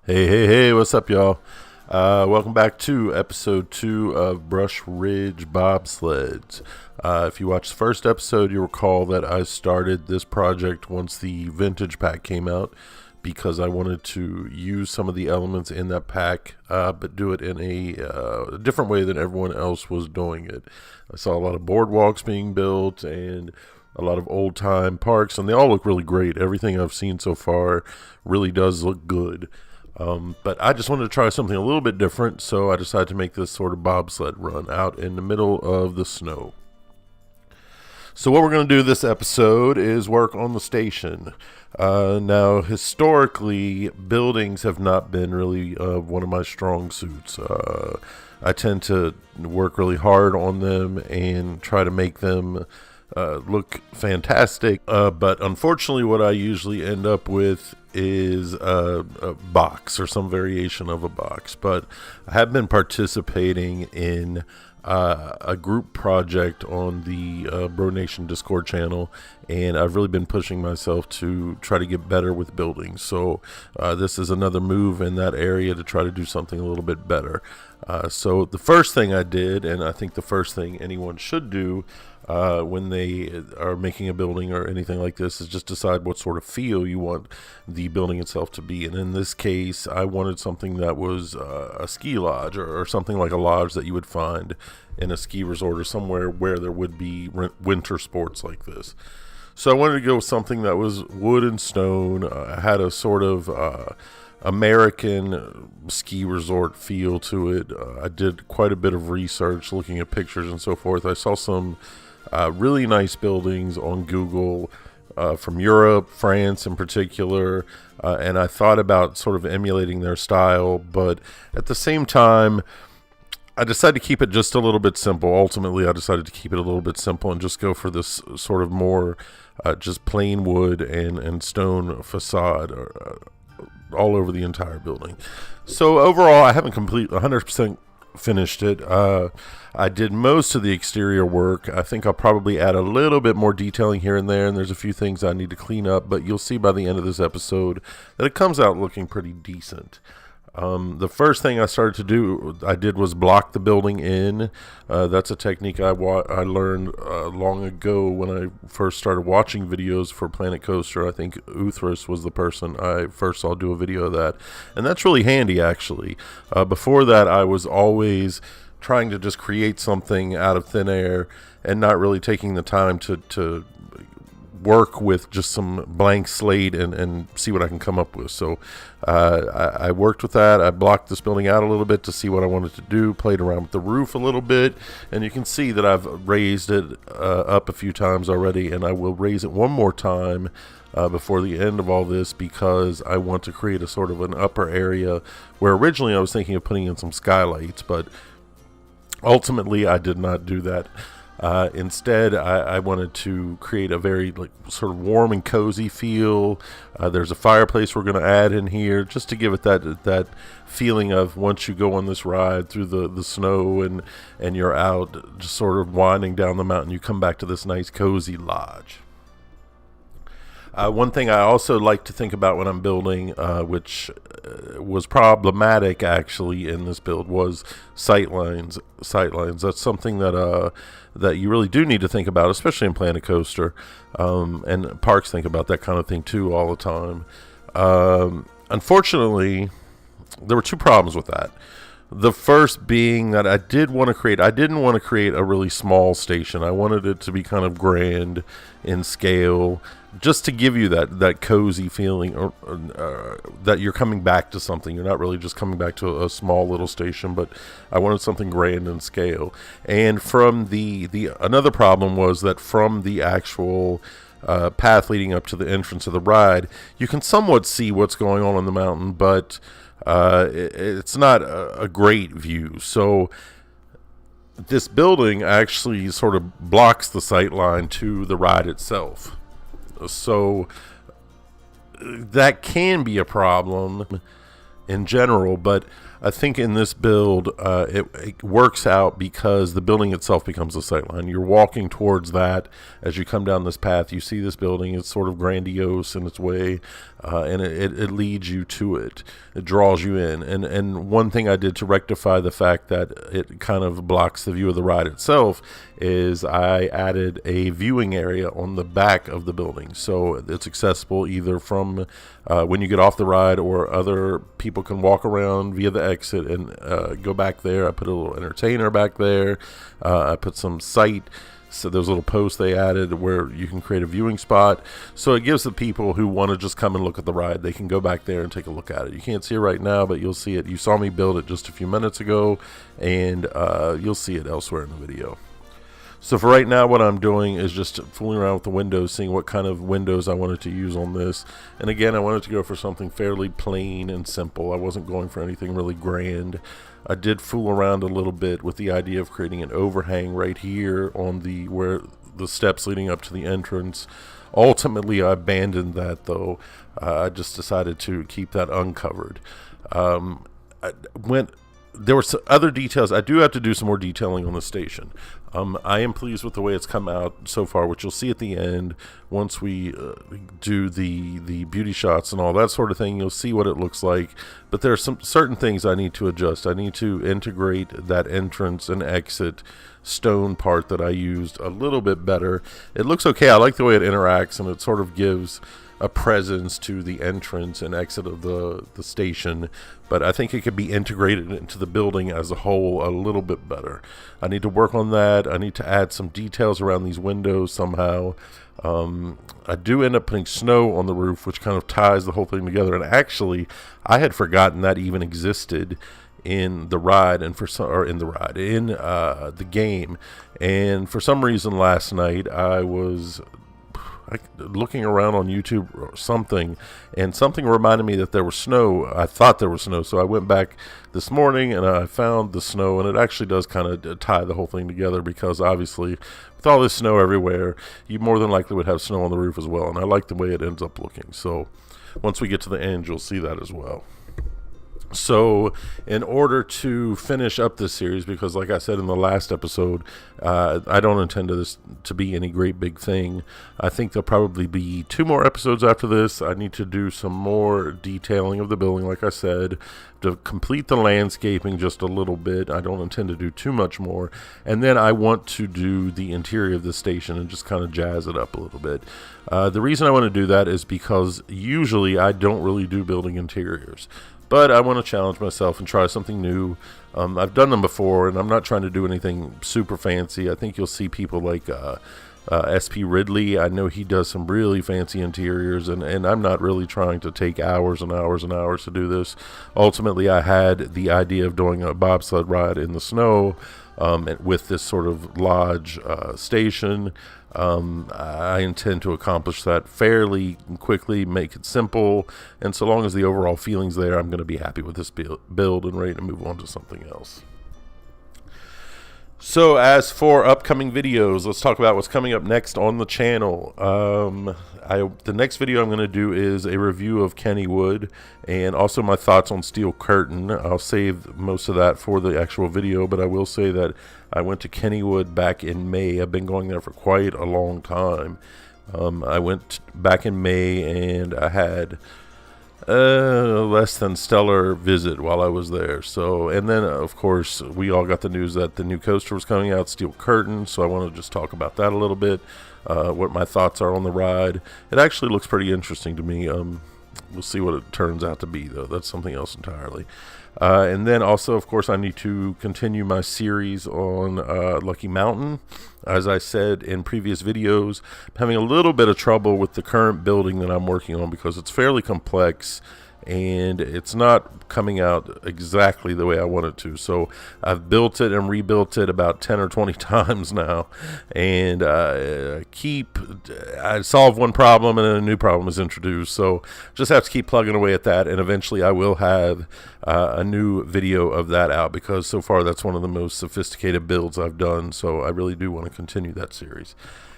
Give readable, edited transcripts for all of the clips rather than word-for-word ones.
Hey, what's up, y'all? Welcome back to episode 2 of Brush Ridge Bobsleds. If you watched the first episode, you'll recall that I started this project once the vintage pack came out because I wanted to use some of the elements in that pack, but do it in a different way than everyone else was doing it. I saw a lot of boardwalks being built and a lot of old-time parks, and they all look really great. Everything I've seen so far really does look good. But I just wanted to try something a little bit different, so I decided to make this sort of bobsled run out in the middle of the snow. So what we're going to do this episode is work on the station. Now, historically, buildings have not been really one of my strong suits. I tend to work really hard on them and try to make them look fantastic, but unfortunately what I usually end up with is a box or some variation of a box. But I have been participating in a group project on the Bro Nation Discord channel, and I've really been pushing myself to try to get better with buildings. So this is another move in that area to try to do something a little bit better. So the first thing I did, and I think the first thing anyone should do when they are making a building or anything like this, is just decide what sort of feel you want the building itself to be. And in this case, I wanted something that was a ski lodge or something like a lodge that you would find in a ski resort or somewhere where there would be winter sports like this. So I wanted to go with something that was wood and stone, had a sort of American ski resort feel to it. I did quite a bit of research looking at pictures and so forth. I saw some really nice buildings on Google from Europe, France in particular, and I thought about sort of emulating their style, but at the same time I decided to keep it just a little bit simple. Ultimately, I decided to keep it a little bit simple and just go for this sort of more just plain wood and stone facade all over the entire building. So overall, I haven't 100% finished it. I did most of the exterior work. I think I'll probably add a little bit more detailing here and there, and there's a few things I need to clean up, but you'll see by the end of this episode that it comes out looking pretty decent. The first thing I did was block the building in. That's a technique I learned long ago when I first started watching videos for Planet Coaster. I think Uthras was the person I first saw do a video of that, and that's really handy actually. Before that, I was always trying to just create something out of thin air and not really taking the time to work with just some blank slate and see what I can come up with. So I worked with that. I blocked this building out a little bit to see what I wanted to do, played around with the roof a little bit, and you can see that I've raised it up a few times already, and I will raise it one more time before the end of all this, because I want to create a sort of an upper area where originally I was thinking of putting in some skylights, but ultimately I did not do that. Instead, I wanted to create a very sort of warm and cozy feel. There's a fireplace we're going to add in here just to give it that feeling of once you go on this ride through the snow and you're out just sort of winding down the mountain, you come back to this nice cozy lodge. One thing I also like to think about when I'm building, which was problematic actually in this build, was sightlines. That's something that you really do need to think about, especially in Planet Coaster, and parks think about that kind of thing too all the time. Unfortunately, there were two problems with that. The first being that I didn't want to create a really small station. I wanted it to be kind of grand in scale, just to give you that cozy feeling, or that you're coming back to something. You're not really just coming back to a small little station, but I wanted something grand in scale. And from another problem was that from the actual path leading up to the entrance of the ride, you can somewhat see what's going on the mountain, but it's not a great view. So this building actually sort of blocks the sight line to the ride itself. So that can be a problem in general, but I think in this build, it works out because the building itself becomes a sightline. You're walking towards that as you come down this path. You see this building. It's sort of grandiose in its way, and it leads you to it. It draws you in. And one thing I did to rectify the fact that it kind of blocks the view of the ride itself is I added a viewing area on the back of the building. So it's accessible either from when you get off the ride, or other people can walk around via the exit and go back there. I put a little entertainer back there. I put some so those little posts they added where you can create a viewing spot. So it gives the people who want to just come and look at the ride, they can go back there and take a look at it. You can't see it right now, but you'll see it. You saw me build it just a few minutes ago, and you'll see it elsewhere in the video. So for right now, what I'm doing is just fooling around with the windows, seeing what kind of windows I wanted to use on this. And again, I wanted to go for something fairly plain and simple. I wasn't going for anything really grand. I did fool around a little bit with the idea of creating an overhang right here on where the steps leading up to the entrance. Ultimately, I abandoned that, though. I just decided to keep that uncovered. There were some other details. I do have to do some more detailing on the station. I am pleased with the way it's come out so far, which you'll see at the end once we do the beauty shots and all that sort of thing. You'll see what it looks like, but there are some certain things I need to adjust. I need to integrate that entrance and exit stone part that I used a little bit better. It looks okay. I like the way it interacts, and it sort of gives a presence to the entrance and exit of the station, but I think it could be integrated into the building as a whole a little bit better. I need to work on that. I need to add some details around these windows somehow. I do end up putting snow on the roof, which kind of ties the whole thing together, and actually I had forgotten that even existed in the ride, and the game. And for some reason last night I was looking around on YouTube or something, and something reminded me that there was snow. I thought there was snow, so I went back this morning and I found the snow, and it actually does kind of tie the whole thing together, because obviously with all this snow everywhere, you more than likely would have snow on the roof as well, and I like the way it ends up looking. So once we get to the end, you'll see that as well. So in order to finish up this series, because like I said in the last episode, I don't intend this to be any great big thing. I think there'll probably be 2 more episodes after this. I need to do some more detailing of the building, like I said, to complete the landscaping just a little bit. I don't intend to do too much more. And then I want to do the interior of the station and just kind of jazz it up a little bit. The reason I want to do that is because usually I don't really do building interiors. But I want to challenge myself and try something new. I've done them before, and I'm not trying to do anything super fancy. I think you'll see people like SP Ridley. I know he does some really fancy interiors, and I'm not really trying to take hours and hours and hours to do this. Ultimately, I had the idea of doing a bobsled ride in the snow with this sort of lodge station. I intend to accomplish that fairly quickly, make it simple, and so long as the overall feeling's there, I'm going to be happy with this build and ready to move on to something else. So as for upcoming videos, let's talk about what's coming up next on the channel. The next video I'm going to do is a review of Kennywood, and also my thoughts on Steel Curtain. I'll save most of that for the actual video, but I will say that I went to Kennywood back in May. I've been going there for quite a long time. I went back in May, and I had less than stellar visit while I was there. So, and then of course we all got the news that the new coaster was coming out, Steel Curtain, so I want to just talk about that a little bit, what my thoughts are on the ride. It actually looks pretty interesting to me. We'll see what it turns out to be, though. That's something else entirely. And then also, of course, I need to continue my series on Lucky Mountain. As I said in previous videos, I'm having a little bit of trouble with the current building that I'm working on because it's fairly complex and it's not coming out exactly the way I want it to. So I've built it and rebuilt it about 10 or 20 times now, and I solve one problem and then a new problem is introduced. So just have to keep plugging away at that, and eventually I will have a new video of that out, because so far that's one of the most sophisticated builds I've done. So I really do want to continue that series.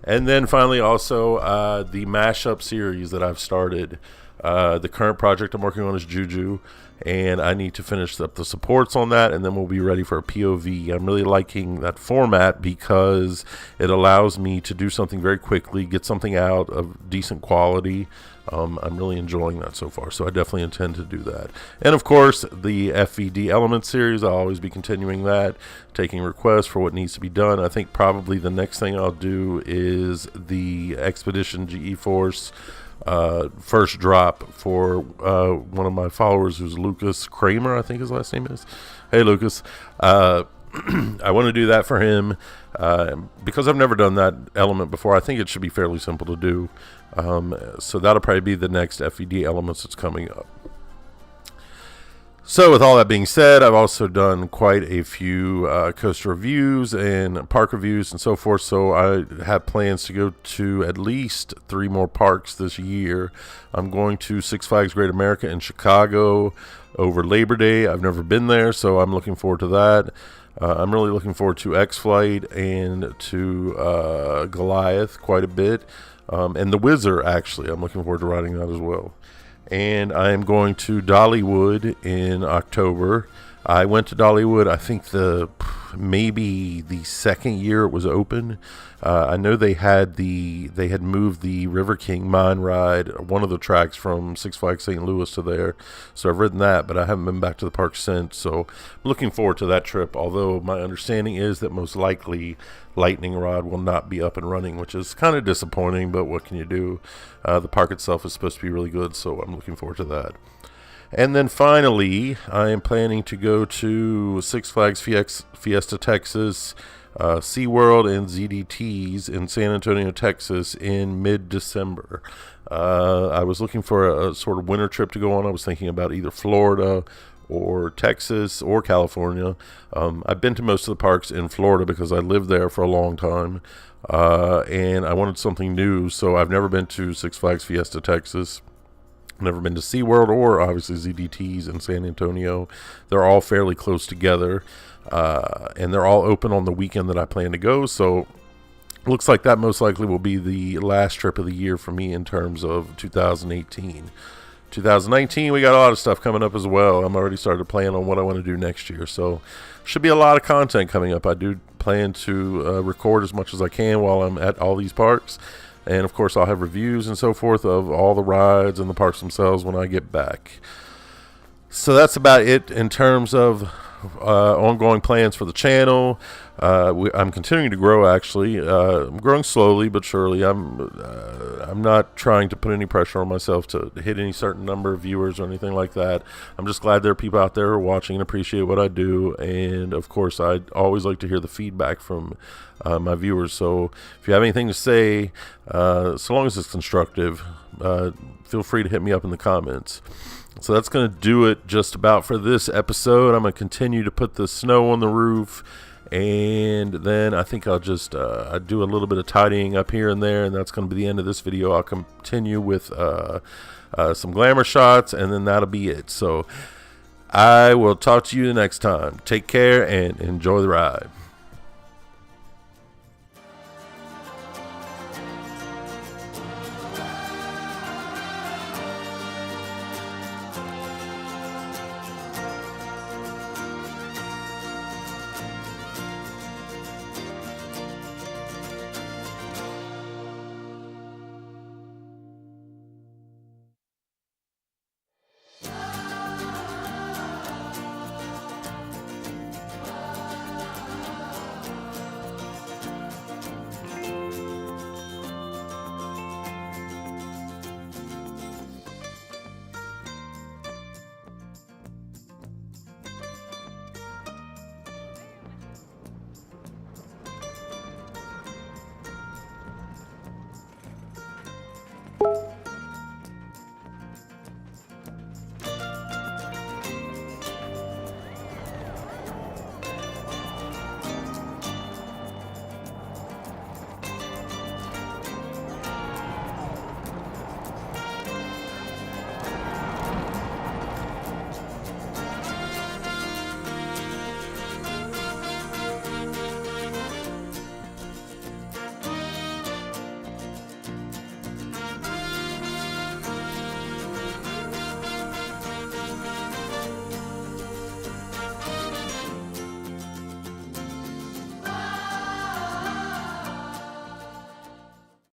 And then finally also the mashup series that I've started. The current project I'm working on is Juju, and I need to finish up the supports on that, and then we'll be ready for a POV. I'm really liking that format because it allows me to do something very quickly, get something out of decent quality. I'm really enjoying that so far, so I definitely intend to do that. And of course, the FVD Element series, I'll always be continuing that, taking requests for what needs to be done. I think probably the next thing I'll do is the Expedition GE Force first drop for one of my followers, who's Lucas Kramer, I think his last name is. Hey Lucas, I want to do that for him because I've never done that element before. I think it should be fairly simple to do, so that'll probably be the next FED elements that's coming up. So with all that being said, I've also done quite a few coaster reviews and park reviews and so forth, so I have plans to go to at least 3 more parks this year. I'm going to Six Flags Great America in Chicago over Labor Day. I've never been there, so I'm looking forward to that. I'm really looking forward to X-Flight and to Goliath quite a bit, and the Whizzer, actually. I'm looking forward to riding that as well. And I am going to Dollywood in October. I went to Dollywood, I think maybe the second year it was open. I know they had moved the River King Mine Ride, one of the tracks, from Six Flags St. Louis to there. So I've ridden that, but I haven't been back to the park since. So I'm looking forward to that trip, although my understanding is that most likely Lightning Rod will not be up and running, which is kind of disappointing, but what can you do? The park itself is supposed to be really good, so I'm looking forward to that. And then finally, I am planning to go to Six Flags Fiesta Texas, SeaWorld, and ZDTs in San Antonio, Texas in mid-December. I was looking for a sort of winter trip to go on. I was thinking about either Florida or Texas or California. I've been to most of the parks in Florida because I lived there for a long time, and I wanted something new, so I've never been to Six Flags Fiesta Texas. Never been to SeaWorld or obviously ZDTs in San Antonio. They're all fairly close together, and they're all open on the weekend that I plan to go, so looks like that most likely will be the last trip of the year for me in terms of 2018. 2019, we got a lot of stuff coming up as well. I'm already started to plan on what I want to do next year, so should be a lot of content coming up. I do plan to record as much as I can while I'm at all these parks. And of course, I'll have reviews and so forth of all the rides and the parks themselves when I get back. So that's about it in terms of ongoing plans for the channel. I'm continuing to grow, actually. I'm growing slowly but surely. I'm not trying to put any pressure on myself to hit any certain number of viewers or anything like that. I'm just glad there are people out there who are watching and appreciate what I do. And of course, I'd always like to hear the feedback from my viewers. So if you have anything to say, so long as it's constructive, feel free to hit me up in the comments. So that's going to do it just about for this episode. I'm going to continue to put the snow on the roof, and then I think I'll just I do a little bit of tidying up here and there, and that's going to be the end of this video. I'll continue with some glamour shots, and then that'll be it. So I will talk to you next time. Take care and enjoy the ride.